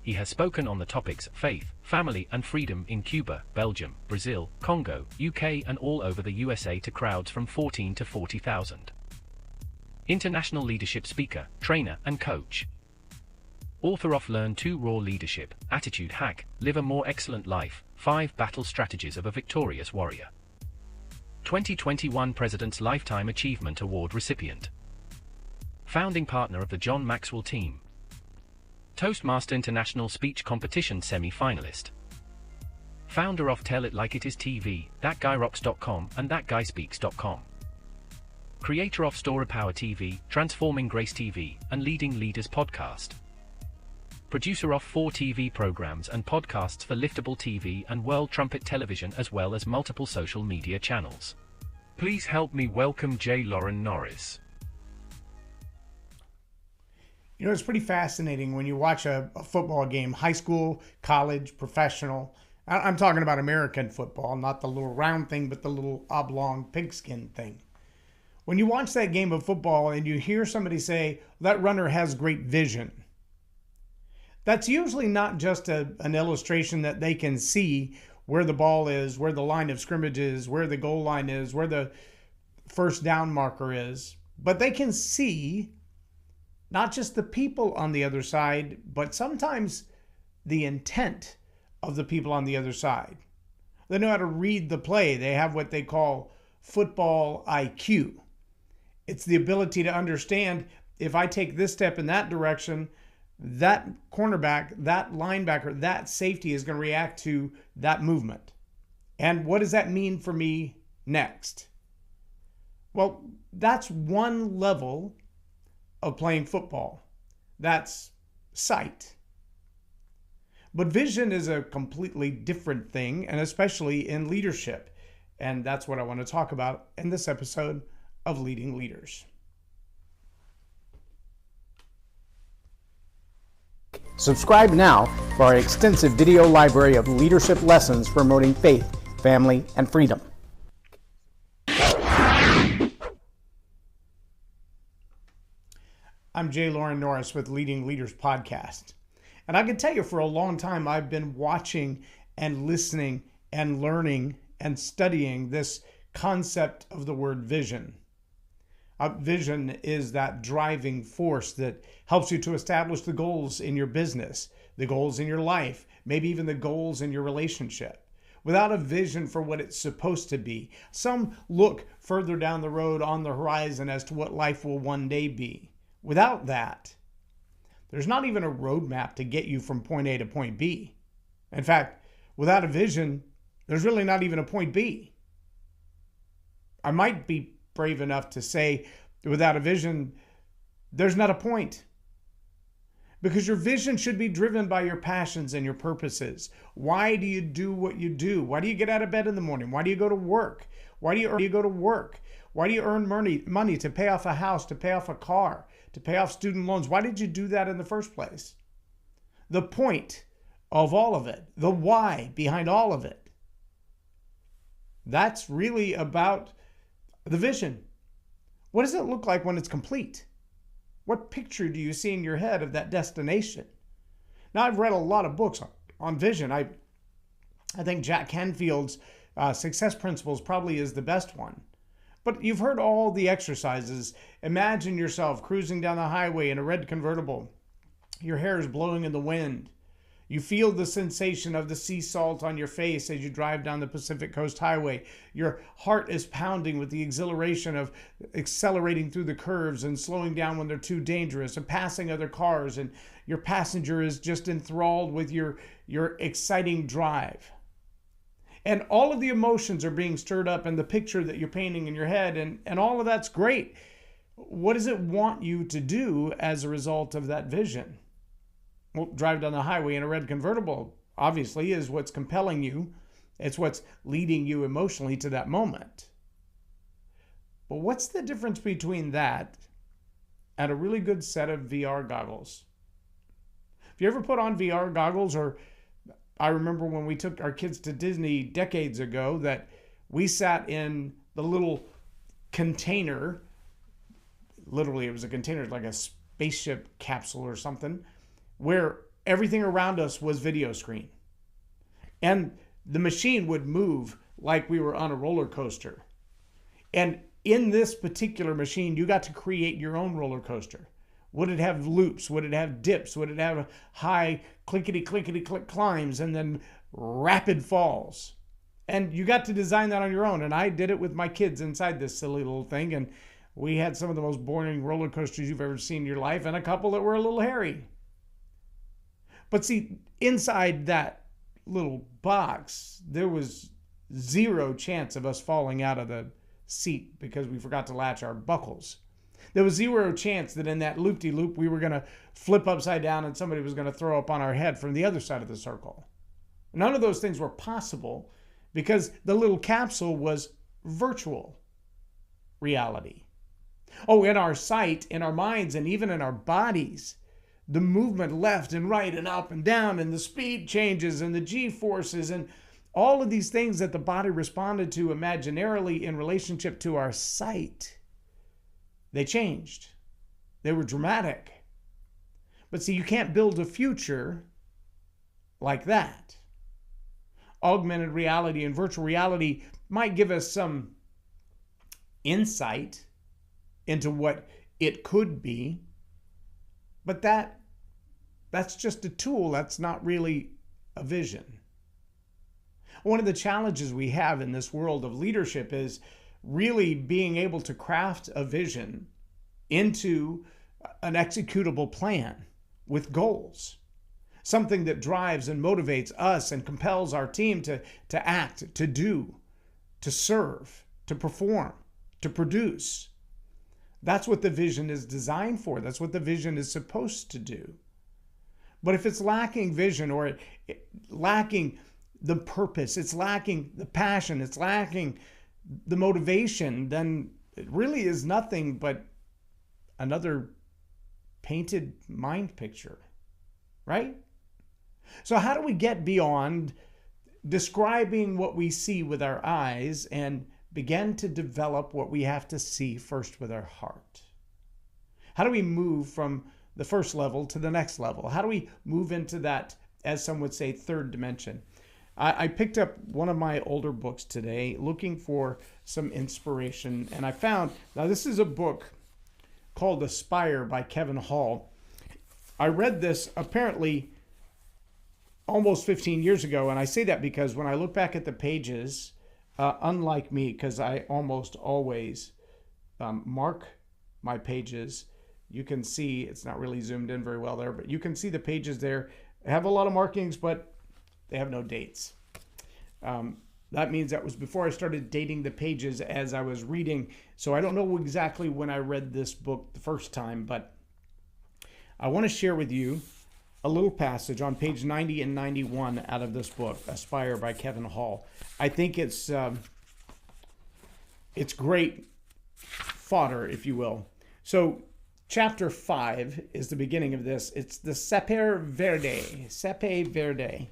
He has spoken on the topics faith, family and freedom in Cuba, Belgium, Brazil, Congo, UK and all over the USA to crowds from 14 to 40,000. International leadership speaker, trainer and coach. Author of Learn to Raw Leadership, Attitude Hack, Live a More Excellent Life, 5 Battle Strategies of a Victorious Warrior. 2021 President's Lifetime Achievement Award recipient. Founding partner of the John Maxwell team. Toastmaster International Speech Competition semi-finalist. Founder of Tell It Like It Is TV, ThatGuyRocks.com and ThatGuySpeaks.com. Creator of Story Power TV, Transforming Grace TV, and Leading Leaders Podcast. Producer of 4 TV programs and podcasts for Liftable TV and World Trumpet Television as well as multiple social media channels. Please help me welcome J Loren Norris. You know, it's pretty fascinating when you watch a football game, high school, college, professional. I'm talking about American football, not the little round thing, but the little oblong pigskin thing. When you watch that game of football and you hear somebody say, that runner has great vision, that's usually not just an illustration that they can see where the ball is, where the line of scrimmage is, where the goal line is, where the first down marker is, but they can see not just the people on the other side, but sometimes the intent of the people on the other side. They know how to read the play. They have what they call football IQ. It's the ability to understand, if I take this step in that direction, that cornerback, that linebacker, that safety is going to react to that movement. And what does that mean for me next? Well, that's one level of playing football. That's sight. But vision is a completely different thing, and especially in leadership. And that's what I want to talk about in this episode of Leading Leaders. Subscribe now for our extensive video library of leadership lessons promoting faith, family, and freedom. I'm J Loren Norris with Leading Leaders Podcast. And I can tell you for a long time I've been watching and listening and learning and studying this concept of the word vision. Vision is that driving force that helps you to establish the goals in your business, the goals in your life, maybe even the goals in your relationship. Without a vision for what it's supposed to be, some look further down the road on the horizon as to what life will one day be. Without that, there's not even a roadmap to get you from point A to point B. In fact, without a vision, there's really not even a point B. I might be brave enough to say, without a vision, there's not a point. Because your vision should be driven by your passions and your purposes. Why do you do what you do? Why do you get out of bed in the morning? Why do you go to work? Why do you go to work? Why do you earn money to pay off a house, to pay off a car, to pay off student loans? Why did you do that in the first place? The point of all of it, the why behind all of it, that's really about the vision. What does it look like when it's complete? What picture do you see in your head of that destination? Now, I've read a lot of books on vision. I think Jack Canfield's Success Principles probably is the best one. But you've heard all the exercises. Imagine yourself cruising down the highway in a red convertible. Your hair is blowing in the wind. You feel the sensation of the sea salt on your face as you drive down the Pacific Coast Highway. Your heart is pounding with the exhilaration of accelerating through the curves and slowing down when they're too dangerous and passing other cars. And your passenger is just enthralled with your exciting drive. And all of the emotions are being stirred up in the picture that you're painting in your head. And all of that's great. What does it want you to do as a result of that vision? Well, drive down the highway in a red convertible, obviously, is what's compelling you. It's what's leading you emotionally to that moment. But what's the difference between that and a really good set of VR goggles? Have you ever put on VR goggles? Or I remember when we took our kids to Disney decades ago that we sat in the little container. Literally, it was a container like a spaceship capsule or something, where everything around us was video screen. And the machine would move like we were on a roller coaster. And in this particular machine, you got to create your own roller coaster. Would it have loops? Would it have dips? Would it have high clickety-click climbs and then rapid falls? And you got to design that on your own. And I did it with my kids inside this silly little thing. And we had some of the most boring roller coasters you've ever seen in your life and a couple that were a little hairy. But see, inside that little box, there was zero chance of us falling out of the seat because we forgot to latch our buckles. There was zero chance that in that loop-de-loop we were going to flip upside down and somebody was going to throw up on our head from the other side of the circle. None of those things were possible because the little capsule was virtual reality. Oh, in our sight, in our minds, and even in our bodies, the movement left and right and up and down and the speed changes and the G-forces and all of these things that the body responded to imaginarily in relationship to our sight, they changed. They were dramatic. But see, you can't build a future like that. Augmented reality and virtual reality might give us some insight into what it could be, but that's just a tool. That's not really a vision. One of the challenges we have in this world of leadership is really being able to craft a vision into an executable plan with goals. Something that drives and motivates us and compels our team to act, to do, to serve, to perform, to produce. That's what the vision is designed for. That's what the vision is supposed to do. But if it's lacking vision or lacking the purpose, it's lacking the passion, it's lacking the motivation, then it really is nothing but another painted mind picture, right? So how do we get beyond describing what we see with our eyes and begin to develop what we have to see first with our heart? How do we move from the first level to the next level? How do we move into that, as some would say, third dimension? I picked up one of my older books today looking for some inspiration, and I found, now this is a book called Aspire by Kevin Hall. I read this apparently almost 15 years ago, and I say that because when I look back at the pages, unlike me, because I almost always mark my pages, you can see, it's not really zoomed in very well there, but you can see the pages there have a lot of markings, but they have no dates. That means that was before I started dating the pages as I was reading. So I don't know exactly when I read this book the first time, but I want to share with you a little passage on page 90 and 91 out of this book, Aspire by Kevin Hall. I think it's great fodder, if you will. So chapter 5 is the beginning of this. It's the Sapere Verde.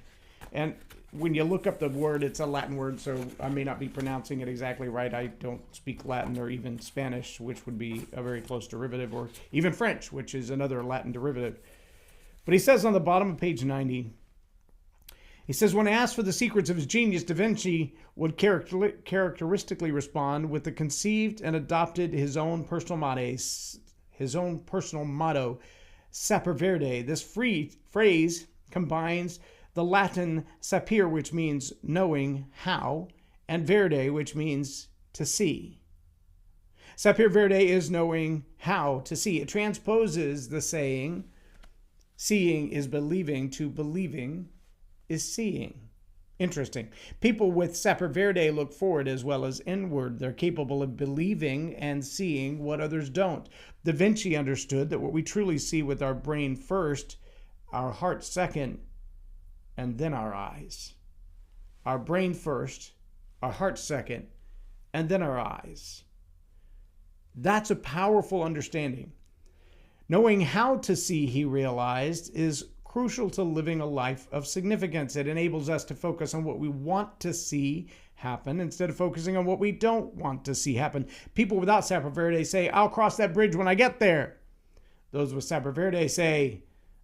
And when you look up the word, it's a Latin word, so I may not be pronouncing it exactly right. I don't speak Latin or even Spanish, which would be a very close derivative, or even French, which is another Latin derivative. But he says on the bottom of page 90, he says, when asked for the secrets of his genius, Da Vinci would characteristically respond with the conceived and adopted his own personal motto, Sapere Verde. This phrase combines the Latin sapere, which means knowing how, and verde, which means to see. Sapere Verde is knowing how to see. It transposes the saying, seeing is believing, to believing is seeing. Interesting. People with Sapere Verde look forward as well as inward. They're capable of believing and seeing what others don't. Da Vinci understood that what we truly see with our brain first, our heart second, and then our eyes. Our brain first, our heart second, and then our eyes. That's a powerful understanding. Knowing how to see, he realized, is crucial to living a life of significance. It enables us to focus on what we want to see happen instead of focusing on what we don't want to see happen. People without Sapere Verde say, I'll cross that bridge when I get there. Those with Sapere Verde say,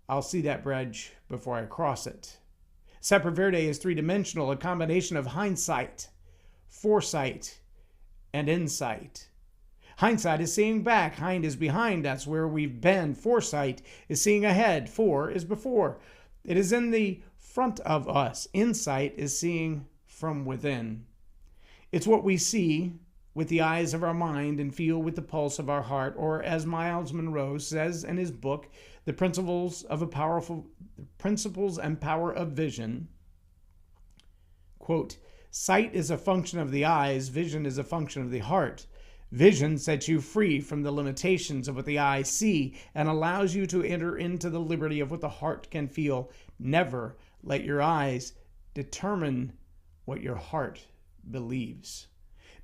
I'll see that bridge before I cross it. Sapere is three-dimensional, a combination of hindsight, foresight, and insight. Hindsight is seeing back. Hind is behind. That's where we've been. Foresight is seeing ahead. Fore is before. It is in the front of us. Insight is seeing from within. It's what we see with the eyes of our mind and feel with the pulse of our heart, or as Miles Monroe says in his book, The Principles and Power of Vision, quote, sight is a function of the eyes, vision is a function of the heart. Vision sets you free from the limitations of what the eyes see and allows you to enter into the liberty of what the heart can feel. Never let your eyes determine what your heart believes.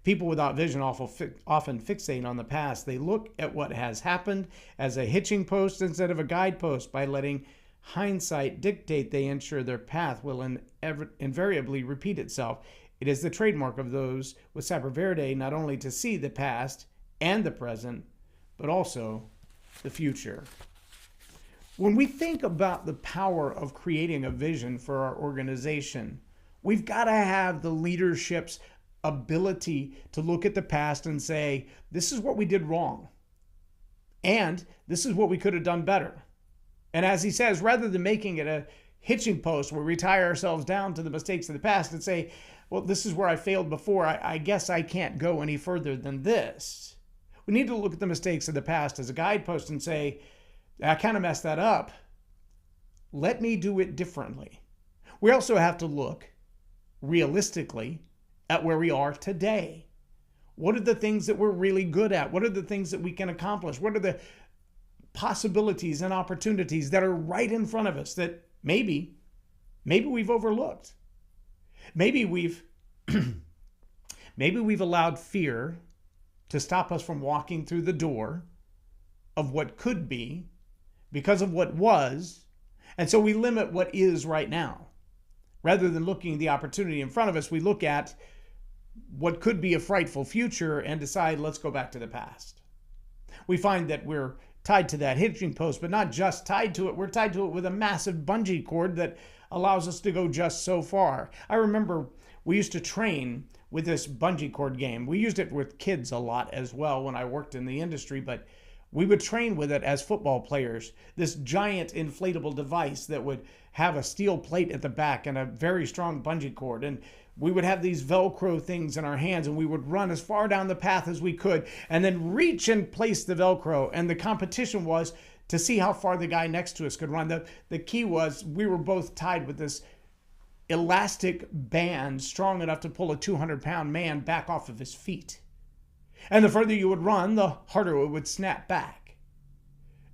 People without vision often fixate on the past. They look at what has happened as a hitching post instead of a guidepost. By letting hindsight dictate, they ensure their path will invariably repeat itself. It is the trademark of those with Sapere not only to see the past and the present, but also the future. When we think about the power of creating a vision for our organization, we've got to have the leadership's ability to look at the past and say, this is what we did wrong, and this is what we could have done better. And as he says, rather than making it a hitching post where we tie ourselves down to the mistakes of the past and say, well, this is where I failed before, I guess I can't go any further than this. We need to look at the mistakes of the past as a guidepost and say, I kind of messed that up. Let me do it differently. We also have to look realistically at where we are today. What are the things that we're really good at? What are the things that we can accomplish? What are the possibilities and opportunities that are right in front of us that maybe we've overlooked? Maybe we've allowed fear to stop us from walking through the door of what could be because of what was, and so we limit what is right now. Rather than looking at the opportunity in front of us, we look at what could be a frightful future and decide, let's go back to the past. We find that we're tied to that hitching post, but not just tied to it. We're tied to it with a massive bungee cord that allows us to go just so far. I remember we used to train with this bungee cord game. We used it with kids a lot as well when I worked in the industry, but we would train with it as football players. This giant inflatable device that would have a steel plate at the back and a very strong bungee cord. And we would have these Velcro things in our hands, and we would run as far down the path as we could and then reach and place the Velcro. And the competition was to see how far the guy next to us could run. The key was we were both tied with this elastic band strong enough to pull a 200-pound man back off of his feet. And the further you would run, the harder it would snap back.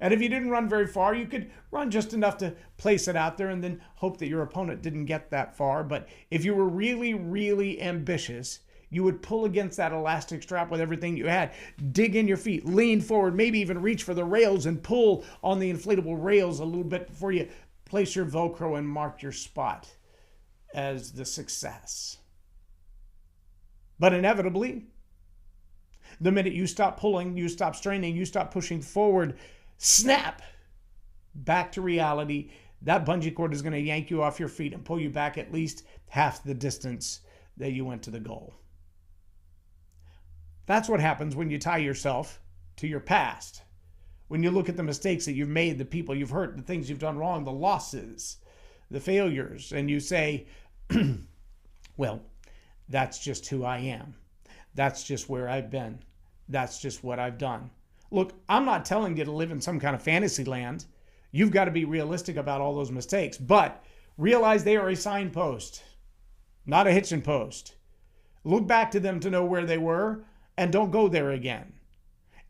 And if you didn't run very far, you could run just enough to place it out there and then hope that your opponent didn't get that far. But if you were really, really ambitious, you would pull against that elastic strap with everything you had, dig in your feet, lean forward, maybe even reach for the rails and pull on the inflatable rails a little bit before you place your Velcro and mark your spot as the success. But inevitably, the minute you stop pulling, you stop straining, you stop pushing forward, snap, back to reality. That bungee cord is going to yank you off your feet and pull you back at least half the distance that you went to the goal. That's what happens when you tie yourself to your past. When you look at the mistakes that you've made, the people you've hurt, the things you've done wrong, the losses, the failures, and you say, well, that's just who I am. That's just where I've been. That's just what I've done. Look, I'm not telling you to live in some kind of fantasy land. You've got to be realistic about all those mistakes, but realize they are a signpost, not a hitching post. Look back to them to know where they were and don't go there again.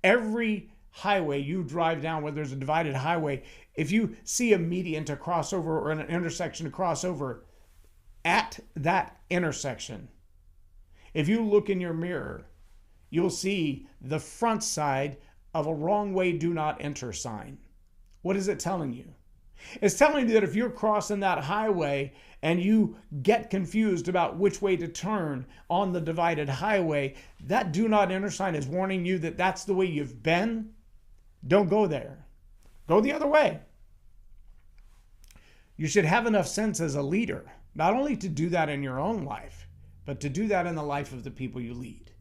Every highway you drive down, where there's a divided highway, if you see a median to cross over or an intersection to cross over, at that intersection, if you look in your mirror, you'll see the front side of a wrong way, do not enter sign. What is it telling you? It's telling you that if you're crossing that highway and you get confused about which way to turn on the divided highway, that do not enter sign is warning you that that's the way you've been. Don't go there. Go the other way. You should have enough sense as a leader, not only to do that in your own life, but to do that in the life of the people you lead.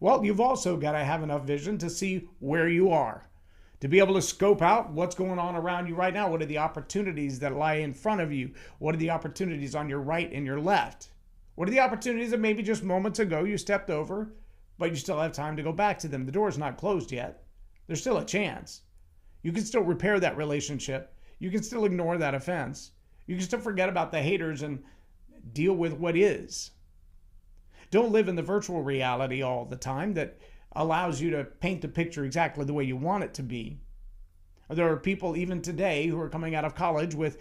Well, you've also got to have enough vision to see where you are, to be able to scope out what's going on around you right now. What are the opportunities that lie in front of you? What are the opportunities on your right and your left? What are the opportunities that maybe just moments ago you stepped over, but you still have time to go back to them? The door's not closed yet. There's still a chance. You can still repair that relationship. You can still ignore that offense. You can still forget about the haters and deal with what is. Don't live in the virtual reality all the time that allows you to paint the picture exactly the way you want it to be. There are people even today who are coming out of college with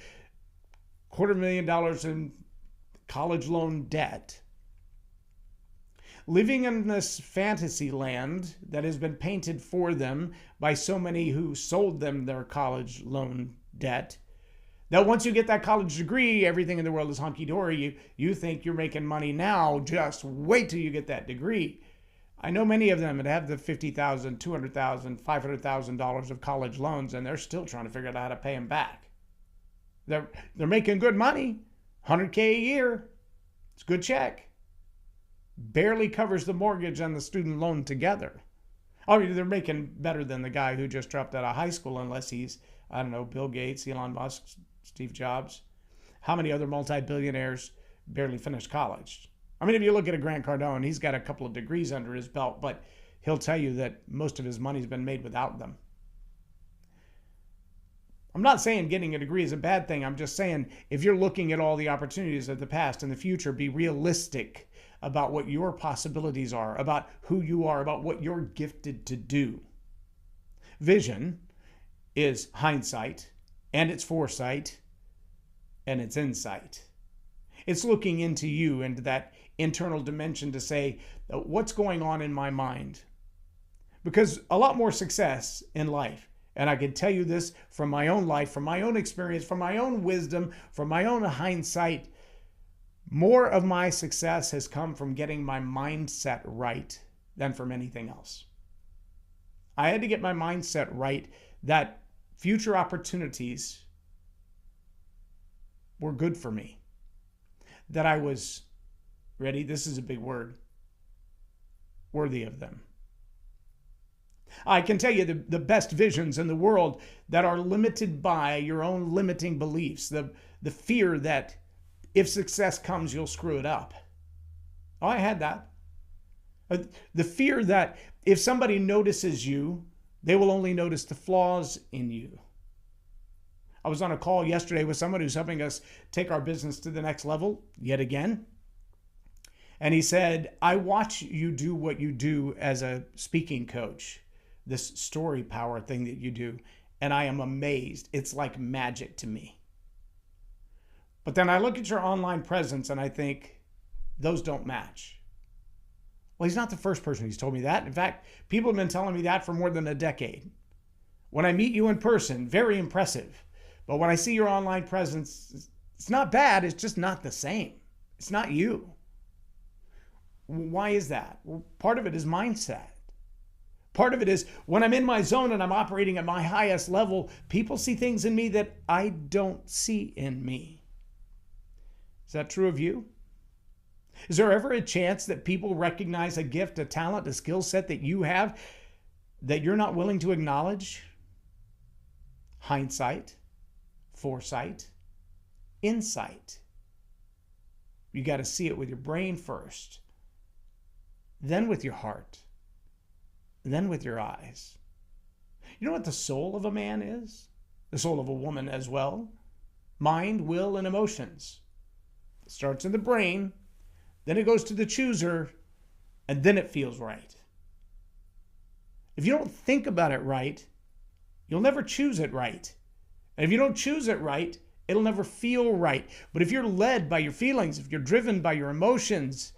$250,000 in college loan debt, living in this fantasy land that has been painted for them by so many who sold them their college loan debt, that once you get that college degree, everything in the world is hunky-dory. You think you're making money now, just wait till you get that degree. I know many of them that have the $50,000, $200,000, $500,000 of college loans, and they're still trying to figure out how to pay them back. They're making good money, $100K a year. It's a good check. Barely covers the mortgage and the student loan together. I mean, they're making better than the guy who just dropped out of high school, unless he's, I don't know, Bill Gates, Elon Musk, Steve Jobs. How many other multi-billionaires barely finished college? I mean, if you look at a Grant Cardone, he's got a couple of degrees under his belt, but he'll tell you that most of his money's been made without them. I'm not saying getting a degree is a bad thing. I'm just saying if you're looking at all the opportunities of the past and the future, be realistic about what your possibilities are, about who you are, about what you're gifted to do. Vision is hindsight, and it's foresight, and it's insight. It's looking into you, into that internal dimension to say, what's going on in my mind? Because a lot more success in life, and I can tell you this from my own life, from my own experience, from my own wisdom, from my own hindsight, more of my success has come from getting my mindset right than from anything else. I had to get my mindset right that future opportunities were good for me. That I was, ready, this is a big word, worthy of them. I can tell you the best visions in the world that are limited by your own limiting beliefs, the fear that if success comes, you'll screw it up. Oh, I had that. The fear that if somebody notices you, they will only notice the flaws in you. I was on a call yesterday with someone who's helping us take our business to the next level yet again. And he said, I watch you do what you do as a speaking coach, this story power thing that you do, and I am amazed. It's like magic to me. But then I look at your online presence and I think, those don't match. Well, he's not the first person who's told me that. In fact, people have been telling me that for more than a decade. When I meet you in person, very impressive. But when I see your online presence, it's not bad, it's just not the same. It's not you. Why is that? Well, part of it is mindset. Part of it is when I'm in my zone and I'm operating at my highest level, people see things in me that I don't see in me. Is that true of you? Is there ever a chance that people recognize a gift, a talent, a skill set that you have that you're not willing to acknowledge? Hindsight, foresight, insight. You got to see it with your brain first, then with your heart, then with your eyes. You know what the soul of a man is? The soul of a woman as well. Mind, will, and emotions. It starts in the brain, then it goes to the chooser, and then it feels right. If you don't think about it right, you'll never choose it right. And if you don't choose it right, it'll never feel right. But if you're led by your feelings, if you're driven by your emotions,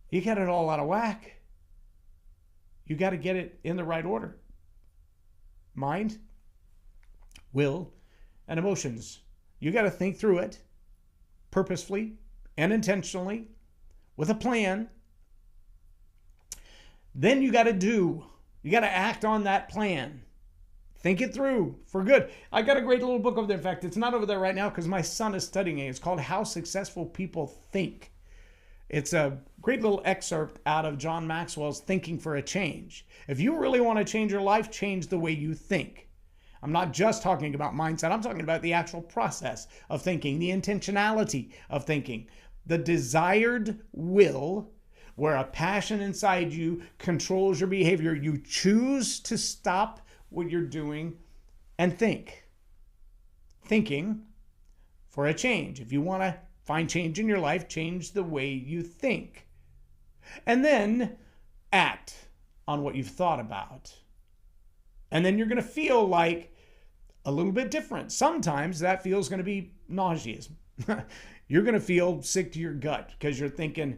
you got it all out of whack. You got to get it in the right order. Mind, will, and emotions. You got to think through it purposefully and intentionally with a plan. Then you got to do. You got to act on that plan. Think it through for good. I got a great little book over there. In fact, it's not over there right now because my son is studying it. It's called How Successful People Think. It's a great little excerpt out of John Maxwell's Thinking for a Change. If you really want to change your life, change the way you think. I'm not just talking about mindset. I'm talking about the actual process of thinking, the intentionality of thinking, the desired will, where a passion inside you controls your behavior. You choose to stop what you're doing and think. Thinking for a change. If you want to find change in your life, change the way you think. And then act on what you've thought about. And then you're going to feel like a little bit different. Sometimes that feels going to be nauseous. You're going to feel sick to your gut because you're thinking,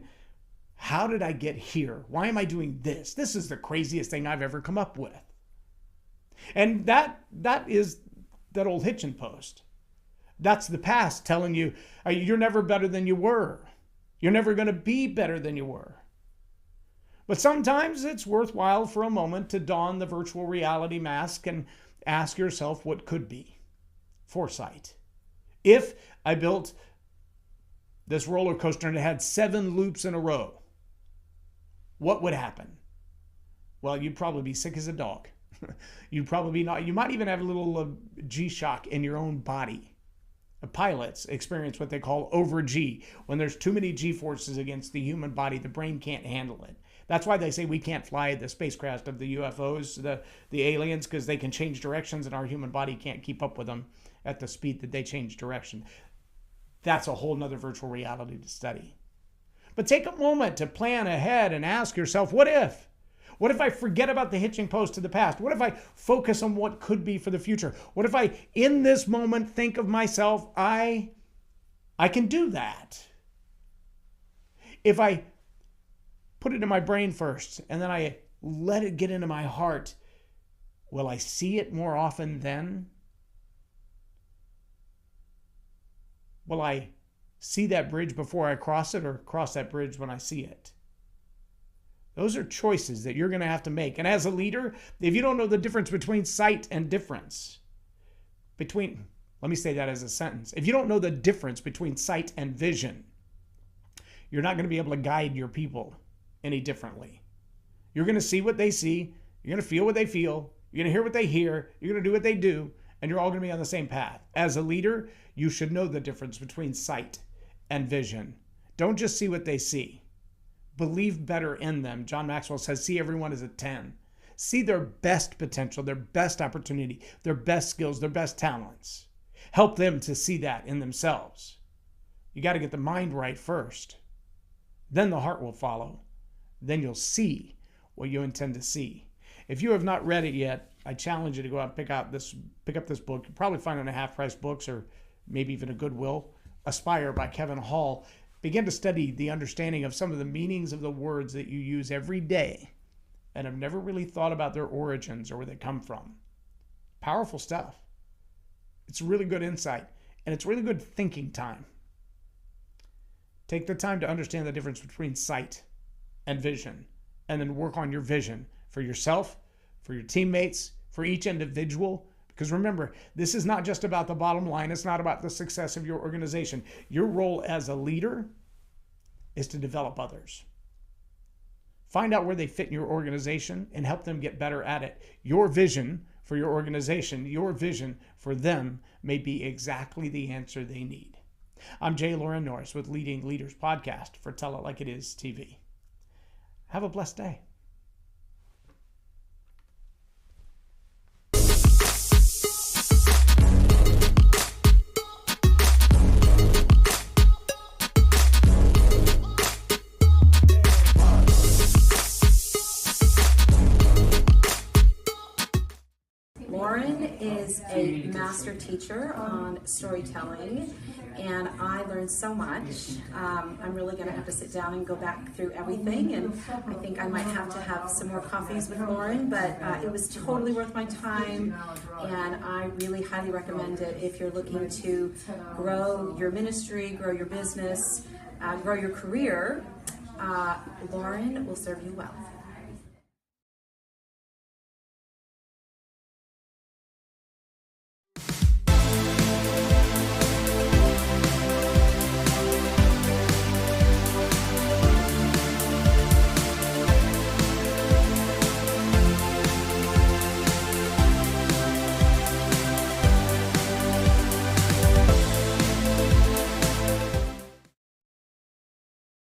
how did I get here? Why am I doing this? This is the craziest thing I've ever come up with. And that is that old hitching post. That's the past telling you, you're never better than you were. You're never going to be better than you were. But sometimes it's worthwhile for a moment to don the virtual reality mask and ask yourself what could be. Foresight. If I built this roller coaster and it had 7 loops in a row, what would happen? Well, you'd probably be sick as a dog. You'd probably not. You might even have a little G-shock in your own body. Pilots experience what they call over G. When there's too many G-forces against the human body, the brain can't handle it. That's why they say we can't fly the spacecraft of the UFOs, the aliens, because they can change directions and our human body can't keep up with them at the speed that they change direction. That's a whole nother virtual reality to study. But take a moment to plan ahead and ask yourself, what if? What if I forget about the hitching post to the past? What if I focus on what could be for the future? What if I, in this moment, think of myself, I can do that. If I put it in my brain first and then I let it get into my heart, will I see it more often then? Will I see that bridge before I cross it or cross that bridge when I see it? Those are choices that you're going to have to make. And as a leader, if you don't know the difference between sight and difference, let me say that as a sentence. If you don't know the difference between sight and vision, you're not going to be able to guide your people any differently. You're going to see what they see. You're going to feel what they feel. You're going to hear what they hear. You're going to do what they do. And you're all going to be on the same path. As a leader, you should know the difference between sight and vision. Don't just see what they see. Believe better in them. John Maxwell says, see everyone as a 10. See their best potential, their best opportunity, their best skills, their best talents. Help them to see that in themselves. You got to get the mind right first. Then the heart will follow. Then you'll see what you intend to see. If you have not read it yet, I challenge you to go out and pick up this book. You'll probably find it in a half-price books or maybe even a Goodwill. Aspire by Kevin Hall. Begin to study the understanding of some of the meanings of the words that you use every day and have never really thought about their origins or where they come from. Powerful stuff. It's really good insight, and it's really good thinking time. Take the time to understand the difference between sight and vision, and then work on your vision for yourself, for your teammates, for each individual. Because remember, this is not just about the bottom line. It's not about the success of your organization. Your role as a leader is to develop others. Find out where they fit in your organization and help them get better at it. Your vision for your organization, your vision for them may be exactly the answer they need. I'm J Loren Norris with Leading Leaders Podcast for Tell It Like It Is TV. Have a blessed day. Loren is a master teacher on storytelling, and I learned so much. I'm really going to have to sit down and go back through everything, and I think I might have to have some more coffees with Loren, but it was totally worth my time, and I really highly recommend it if you're looking to grow your ministry, grow your business, grow your career. Loren will serve you well.